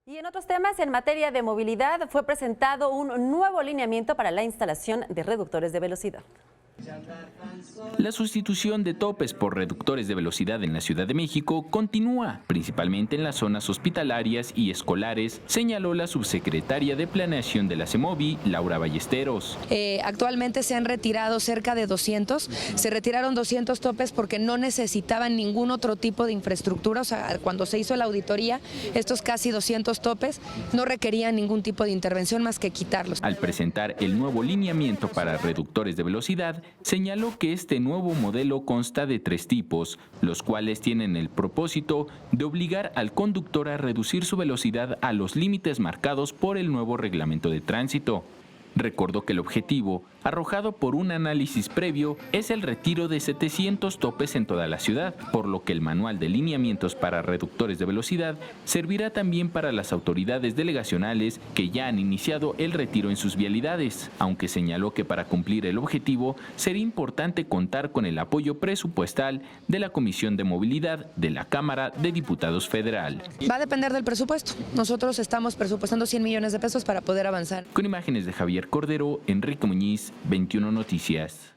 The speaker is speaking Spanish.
Y en otros temas, en materia de movilidad, fue presentado un nuevo lineamiento para la instalación de reductores de velocidad. La sustitución de topes por reductores de velocidad en la Ciudad de México continúa, principalmente en las zonas hospitalarias y escolares, señaló la subsecretaria de Planeación de la CEMOVI, Laura Ballesteros. Actualmente se han retirado cerca de 200, se retiraron 200 topes porque no necesitaban ningún otro tipo de infraestructura, o sea, cuando se hizo la auditoría, estos casi 200 topes no requerían ningún tipo de intervención más que quitarlos. Al presentar el nuevo lineamiento para reductores de velocidad, señaló que este nuevo modelo consta de 3 tipos, los cuales tienen el propósito de obligar al conductor a reducir su velocidad a los límites marcados por el nuevo reglamento de tránsito. Recordó que el objetivo, arrojado por un análisis previo, es el retiro de 700 topes en toda la ciudad, por lo que el manual de lineamientos para reductores de velocidad servirá también para las autoridades delegacionales que ya han iniciado el retiro en sus vialidades, aunque señaló que para cumplir el objetivo sería importante contar con el apoyo presupuestal de la Comisión de Movilidad de la Cámara de Diputados Federal. Va a depender del presupuesto. Nosotros estamos presupuestando 100 millones de pesos para poder avanzar. Con imágenes de Javier Cordero, Enrique Muñiz, 21 Noticias.